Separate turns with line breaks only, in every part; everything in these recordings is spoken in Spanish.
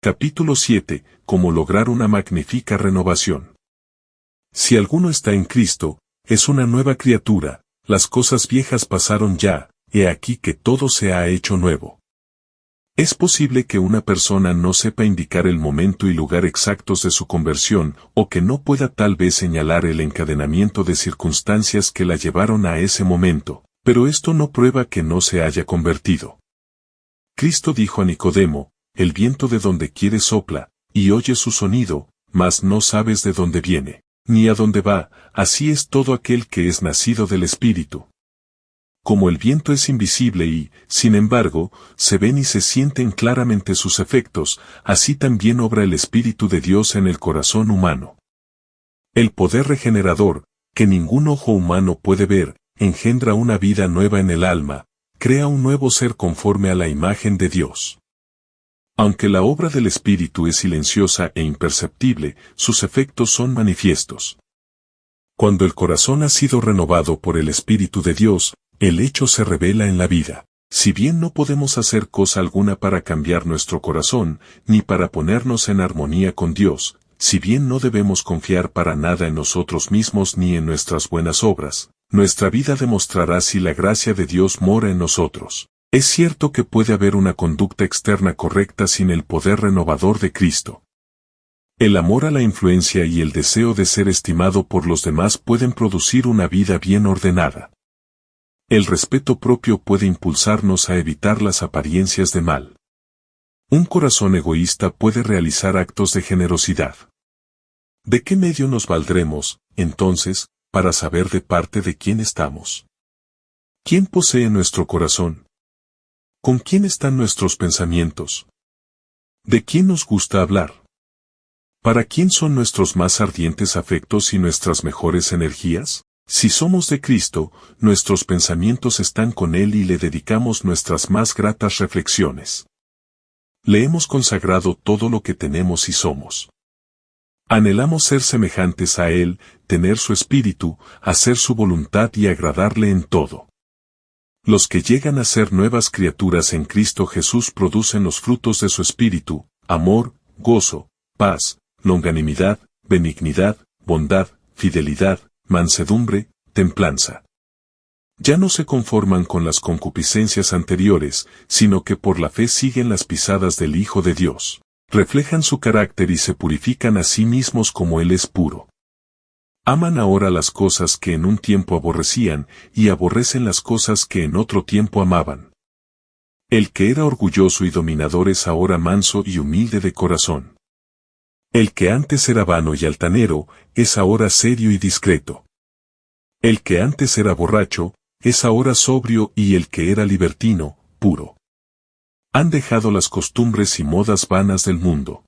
Capítulo 7. Cómo lograr una magnífica renovación. Si alguno está en Cristo, es una nueva criatura, las cosas viejas pasaron ya, he aquí que todo se ha hecho nuevo. Es posible que una persona no sepa indicar el momento y lugar exactos de su conversión, o que no pueda tal vez señalar el encadenamiento de circunstancias que la llevaron a ese momento, pero esto no prueba que no se haya convertido. Cristo dijo a Nicodemo, el viento de donde quiere sopla, y oyes su sonido, mas no sabes de dónde viene, ni a dónde va, así es todo aquel que es nacido del Espíritu. Como el viento es invisible y, sin embargo, se ven y se sienten claramente sus efectos, así también obra el Espíritu de Dios en el corazón humano. El poder regenerador, que ningún ojo humano puede ver, engendra una vida nueva en el alma, crea un nuevo ser conforme a la imagen de Dios. Aunque la obra del Espíritu es silenciosa e imperceptible, sus efectos son manifiestos. Cuando el corazón ha sido renovado por el Espíritu de Dios, el hecho se revela en la vida. Si bien no podemos hacer cosa alguna para cambiar nuestro corazón, ni para ponernos en armonía con Dios, si bien no debemos confiar para nada en nosotros mismos ni en nuestras buenas obras, nuestra vida demostrará si la gracia de Dios mora en nosotros. Es cierto que puede haber una conducta externa correcta sin el poder renovador de Cristo. El amor a la influencia y el deseo de ser estimado por los demás pueden producir una vida bien ordenada. El respeto propio puede impulsarnos a evitar las apariencias de mal. Un corazón egoísta puede realizar actos de generosidad. ¿De qué medio nos valdremos, entonces, para saber de parte de quién estamos? ¿Quién posee nuestro corazón? ¿Con quién están nuestros pensamientos? ¿De quién nos gusta hablar? ¿Para quién son nuestros más ardientes afectos y nuestras mejores energías? Si somos de Cristo, nuestros pensamientos están con Él y le dedicamos nuestras más gratas reflexiones. Le hemos consagrado todo lo que tenemos y somos. Anhelamos ser semejantes a Él, tener su espíritu, hacer su voluntad y agradarle en todo. Los que llegan a ser nuevas criaturas en Cristo Jesús producen los frutos de su espíritu, amor, gozo, paz, longanimidad, benignidad, bondad, fidelidad, mansedumbre, templanza. Ya no se conforman con las concupiscencias anteriores, sino que por la fe siguen las pisadas del Hijo de Dios. Reflejan su carácter y se purifican a sí mismos como Él es puro. Aman ahora las cosas que en un tiempo aborrecían, y aborrecen las cosas que en otro tiempo amaban. El que era orgulloso y dominador es ahora manso y humilde de corazón. El que antes era vano y altanero, es ahora serio y discreto. El que antes era borracho, es ahora sobrio y el que era libertino, puro. Han dejado las costumbres y modas vanas del mundo.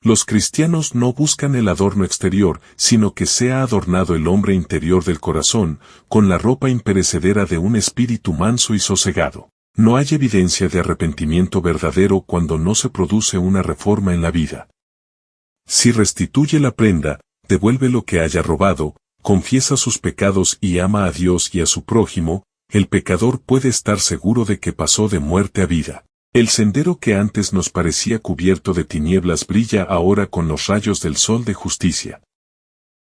Los cristianos no buscan el adorno exterior, sino que sea adornado el hombre interior del corazón, con la ropa imperecedera de un espíritu manso y sosegado. No hay evidencia de arrepentimiento verdadero cuando no se produce una reforma en la vida. Si restituye la prenda, devuelve lo que haya robado, confiesa sus pecados y ama a Dios y a su prójimo, el pecador puede estar seguro de que pasó de muerte a vida. El sendero que antes nos parecía cubierto de tinieblas brilla ahora con los rayos del sol de justicia.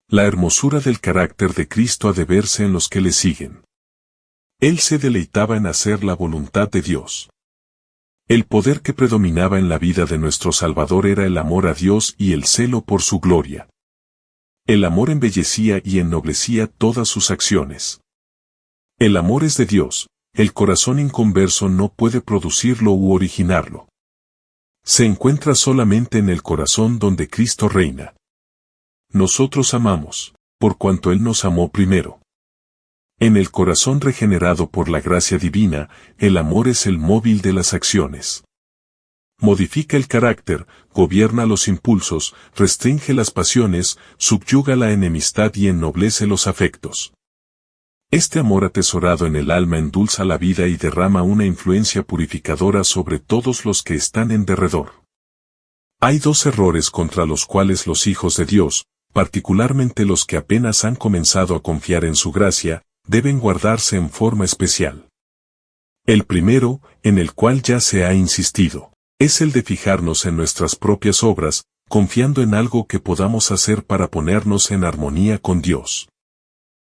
La hermosura del carácter de Cristo ha de verse en los que le siguen. Él se deleitaba en hacer la voluntad de Dios. El poder que predominaba en la vida de nuestro Salvador era el amor a Dios y el celo por su gloria. El amor embellecía y ennoblecía todas sus acciones. El amor es de Dios, el corazón inconverso no puede producirlo u originarlo. Se encuentra solamente en el corazón donde Cristo reina. Nosotros amamos, por cuanto Él nos amó primero. En el corazón regenerado por la gracia divina, el amor es el móvil de las acciones. Modifica el carácter, gobierna los impulsos, restringe las pasiones, subyuga la enemistad y ennoblece los afectos. Este amor atesorado en el alma endulza la vida y derrama una influencia purificadora sobre todos los que están en derredor. Hay dos errores contra los cuales los hijos de Dios, particularmente los que apenas han comenzado a confiar en su gracia, deben guardarse en forma especial. El primero, en el cual ya se ha insistido. Es el de fijarnos en nuestras propias obras, confiando en algo que podamos hacer para ponernos en armonía con Dios.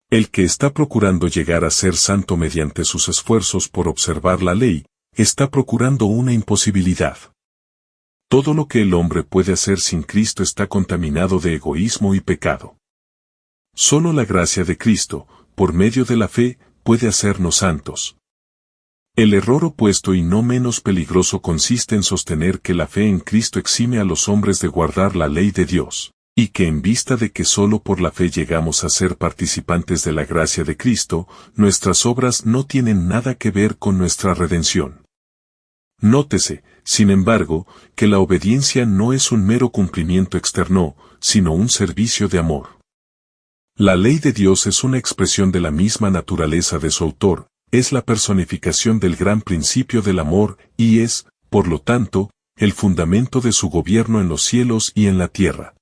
El que está procurando llegar a ser santo mediante sus esfuerzos por observar la ley, está procurando una imposibilidad. Todo lo que el hombre puede hacer sin Cristo está contaminado de egoísmo y pecado. Solo la gracia de Cristo, por medio de la fe, puede hacernos santos. El error opuesto y no menos peligroso consiste en sostener que la fe en Cristo exime a los hombres de guardar la ley de Dios, y que en vista de que solo por la fe llegamos a ser participantes de la gracia de Cristo, nuestras obras no tienen nada que ver con nuestra redención. Nótese, sin embargo, que la obediencia no es un mero cumplimiento externo, sino un servicio de amor. La ley de Dios es una expresión de la misma naturaleza de su autor, es la personificación del gran principio del amor, y es, por lo tanto, el fundamento de su gobierno en los cielos y en la tierra.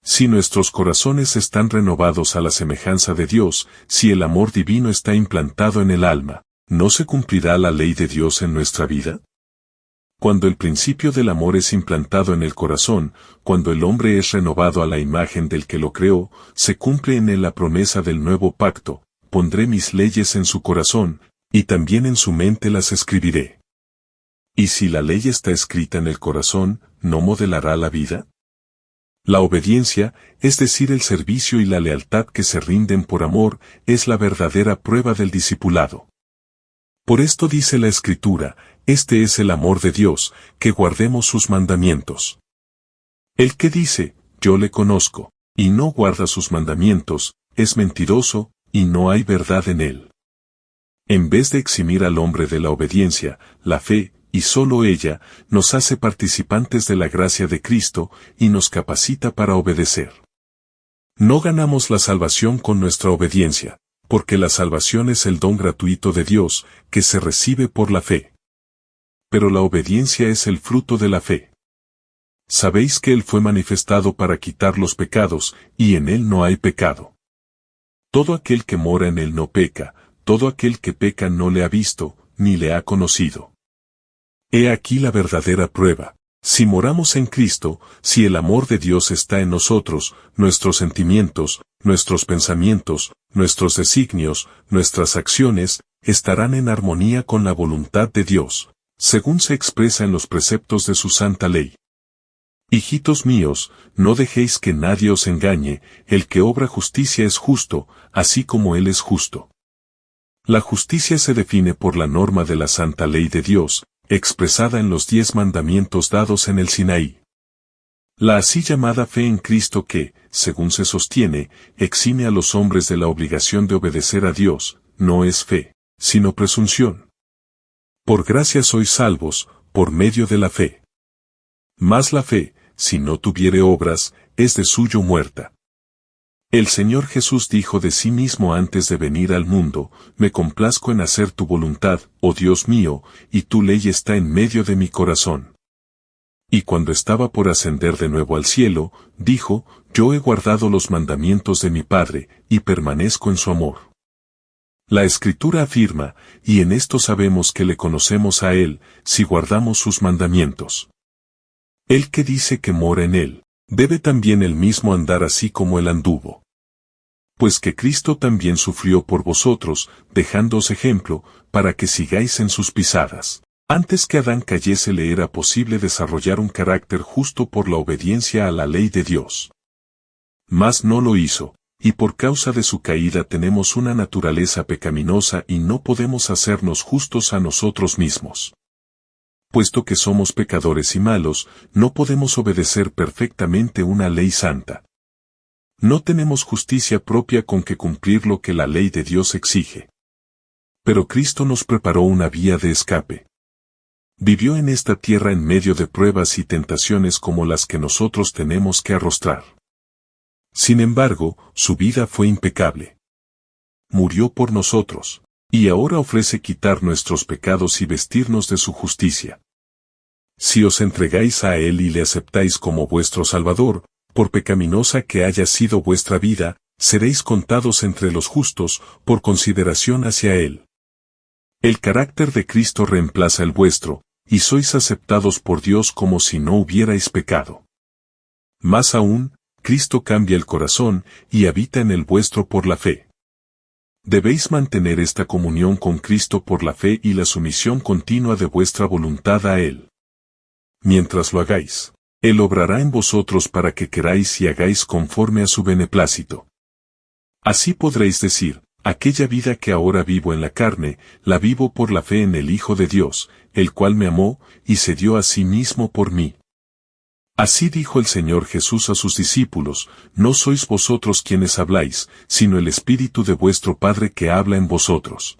Si nuestros corazones están renovados a la semejanza de Dios, si el amor divino está implantado en el alma, ¿no se cumplirá la ley de Dios en nuestra vida? Cuando el principio del amor es implantado en el corazón, cuando el hombre es renovado a la imagen del que lo creó, se cumple en él la promesa del nuevo pacto: pondré mis leyes en su corazón, y también en su mente las escribiré. ¿Y si la ley está escrita en el corazón, no modelará la vida? La obediencia, es decir, el servicio y la lealtad que se rinden por amor, es la verdadera prueba del discipulado. Por esto dice la Escritura: este es el amor de Dios, que guardemos sus mandamientos. El que dice, yo le conozco, y no guarda sus mandamientos, es mentiroso, y no hay verdad en él. En vez de eximir al hombre de la obediencia, la fe, y sólo ella, nos hace participantes de la gracia de Cristo, y nos capacita para obedecer. No ganamos la salvación con nuestra obediencia, porque la salvación es el don gratuito de Dios, que se recibe por la fe. Pero la obediencia es el fruto de la fe. Sabéis que Él fue manifestado para quitar los pecados, y en Él no hay pecado. Todo aquel que mora en Él no peca, todo aquel que peca no le ha visto, ni le ha conocido. He aquí la verdadera prueba: si moramos en Cristo, si el amor de Dios está en nosotros, nuestros sentimientos, nuestros pensamientos, nuestros designios, nuestras acciones, estarán en armonía con la voluntad de Dios, según se expresa en los preceptos de su santa ley. Hijitos míos, no dejéis que nadie os engañe: el que obra justicia es justo, así como Él es justo. La justicia se define por la norma de la santa ley de Dios, expresada en los 10 mandamientos dados en el Sinaí. La así llamada fe en Cristo que, según se sostiene, exime a los hombres de la obligación de obedecer a Dios, no es fe, sino presunción. Por gracia sois salvos, por medio de la fe. Mas la fe, si no tuviere obras, es de suyo muerta. El Señor Jesús dijo de sí mismo antes de venir al mundo: me complazco en hacer tu voluntad, oh Dios mío, y tu ley está en medio de mi corazón. Y cuando estaba por ascender de nuevo al cielo, dijo: yo he guardado los mandamientos de mi Padre, y permanezco en su amor. La Escritura afirma, y en esto sabemos que le conocemos a Él, si guardamos sus mandamientos. El que dice que mora en Él, debe también él mismo andar así como Él anduvo. Pues que Cristo también sufrió por vosotros, dejándoos ejemplo, para que sigáis en sus pisadas. Antes que Adán cayese le era posible desarrollar un carácter justo por la obediencia a la ley de Dios. Mas no lo hizo, y por causa de su caída tenemos una naturaleza pecaminosa y no podemos hacernos justos a nosotros mismos. Puesto que somos pecadores y malos, no podemos obedecer perfectamente una ley santa. No tenemos justicia propia con que cumplir lo que la ley de Dios exige. Pero Cristo nos preparó una vía de escape. Vivió en esta tierra en medio de pruebas y tentaciones como las que nosotros tenemos que arrostrar. Sin embargo, su vida fue impecable. Murió por nosotros, y ahora ofrece quitar nuestros pecados y vestirnos de su justicia. Si os entregáis a Él y le aceptáis como vuestro Salvador, por pecaminosa que haya sido vuestra vida, seréis contados entre los justos, por consideración hacia Él. El carácter de Cristo reemplaza el vuestro, y sois aceptados por Dios como si no hubierais pecado. Más aún, Cristo cambia el corazón y habita en el vuestro por la fe. Debéis mantener esta comunión con Cristo por la fe y la sumisión continua de vuestra voluntad a Él. Mientras lo hagáis, Él obrará en vosotros para que queráis y hagáis conforme a su beneplácito. Así podréis decir, aquella vida que ahora vivo en la carne, la vivo por la fe en el Hijo de Dios, el cual me amó, y se dio a sí mismo por mí. Así dijo el Señor Jesús a sus discípulos, no sois vosotros quienes habláis, sino el Espíritu de vuestro Padre que habla en vosotros.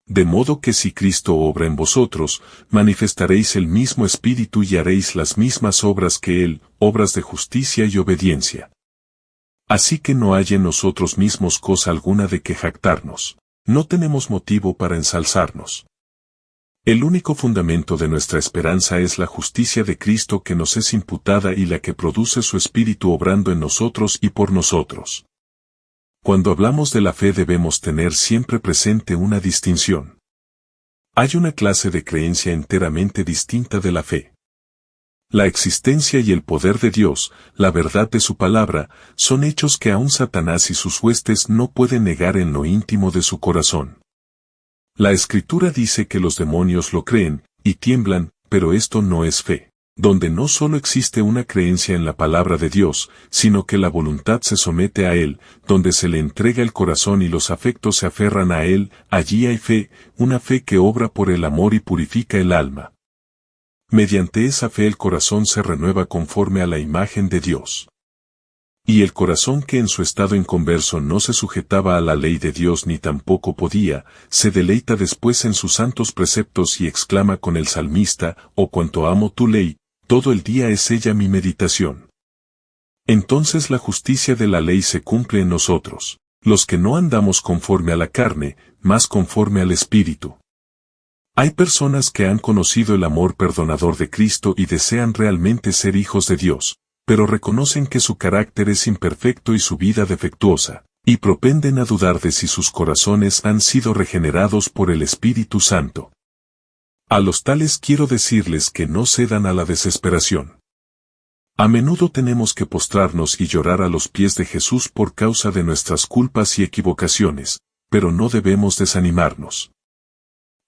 De modo que si Cristo obra en vosotros, manifestaréis el mismo Espíritu y haréis las mismas obras que Él, obras de justicia y obediencia. Así que no hay en nosotros mismos cosa alguna de que jactarnos. No tenemos motivo para ensalzarnos. El único fundamento de nuestra esperanza es la justicia de Cristo que nos es imputada y la que produce su Espíritu obrando en nosotros y por nosotros. Cuando hablamos de la fe debemos tener siempre presente una distinción. Hay una clase de creencia enteramente distinta de la fe. La existencia y el poder de Dios, la verdad de su palabra, son hechos que aún Satanás y sus huestes no pueden negar en lo íntimo de su corazón. La Escritura dice que los demonios lo creen, y tiemblan, pero esto no es fe. Donde no solo existe una creencia en la palabra de Dios, sino que la voluntad se somete a Él, donde se le entrega el corazón y los afectos se aferran a Él, allí hay fe, una fe que obra por el amor y purifica el alma. Mediante esa fe el corazón se renueva conforme a la imagen de Dios. Y el corazón que en su estado inconverso no se sujetaba a la ley de Dios ni tampoco podía, se deleita después en sus santos preceptos y exclama con el salmista, oh cuánto amo tu ley, todo el día es ella mi meditación. Entonces la justicia de la ley se cumple en nosotros, los que no andamos conforme a la carne, mas conforme al Espíritu. Hay personas que han conocido el amor perdonador de Cristo y desean realmente ser hijos de Dios, pero reconocen que su carácter es imperfecto y su vida defectuosa, y propenden a dudar de si sus corazones han sido regenerados por el Espíritu Santo. A los tales quiero decirles que no cedan a la desesperación. A menudo tenemos que postrarnos y llorar a los pies de Jesús por causa de nuestras culpas y equivocaciones, pero no debemos desanimarnos.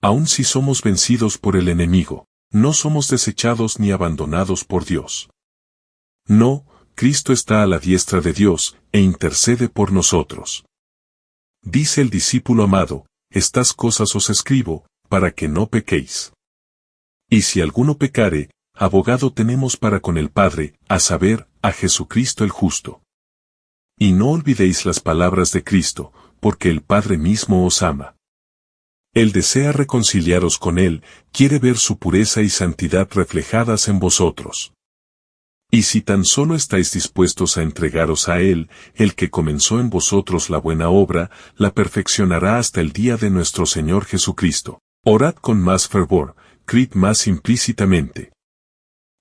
Aun si somos vencidos por el enemigo, no somos desechados ni abandonados por Dios. No, Cristo está a la diestra de Dios, e intercede por nosotros. Dice el discípulo amado, estas cosas os escribo, para que no pequéis. Y si alguno pecare, abogado tenemos para con el Padre, a saber, a Jesucristo el justo. Y no olvidéis las palabras de Cristo, porque el Padre mismo os ama. Él desea reconciliaros con Él, quiere ver su pureza y santidad reflejadas en vosotros. Y si tan solo estáis dispuestos a entregaros a Él, el que comenzó en vosotros la buena obra, la perfeccionará hasta el día de nuestro Señor Jesucristo. Orad con más fervor, creed más implícitamente.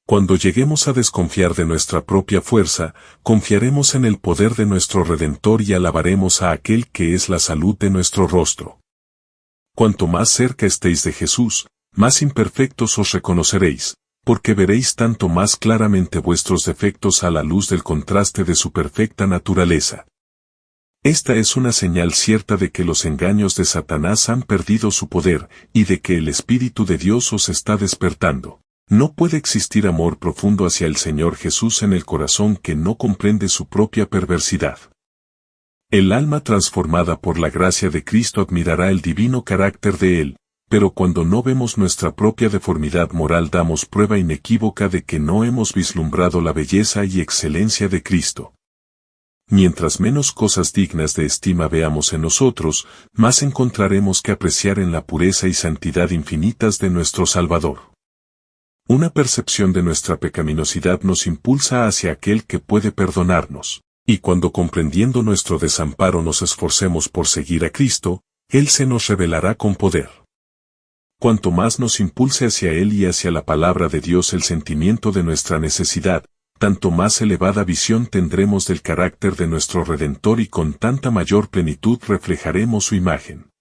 Cuando lleguemos a desconfiar de nuestra propia fuerza, confiaremos en el poder de nuestro Redentor y alabaremos a aquel que es la salud de nuestro rostro. Cuanto más cerca estéis de Jesús, más imperfectos os reconoceréis, porque veréis tanto más claramente vuestros defectos a la luz del contraste de su perfecta naturaleza. Esta es una señal cierta de que los engaños de Satanás han perdido su poder, y de que el Espíritu de Dios os está despertando. No puede existir amor profundo hacia el Señor Jesús en el corazón que no comprende su propia perversidad. El alma transformada por la gracia de Cristo admirará el divino carácter de Él, pero cuando no vemos nuestra propia deformidad moral damos prueba inequívoca de que no hemos vislumbrado la belleza y excelencia de Cristo. Mientras menos cosas dignas de estima veamos en nosotros, más encontraremos que apreciar en la pureza y santidad infinitas de nuestro Salvador. Una percepción de nuestra pecaminosidad nos impulsa hacia aquel que puede perdonarnos, y cuando comprendiendo nuestro desamparo nos esforcemos por seguir a Cristo, Él se nos revelará con poder. Cuanto más nos impulse hacia Él y hacia la palabra de Dios el sentimiento de nuestra necesidad, tanto más elevada visión tendremos del carácter de nuestro Redentor y con tanta mayor plenitud reflejaremos su imagen.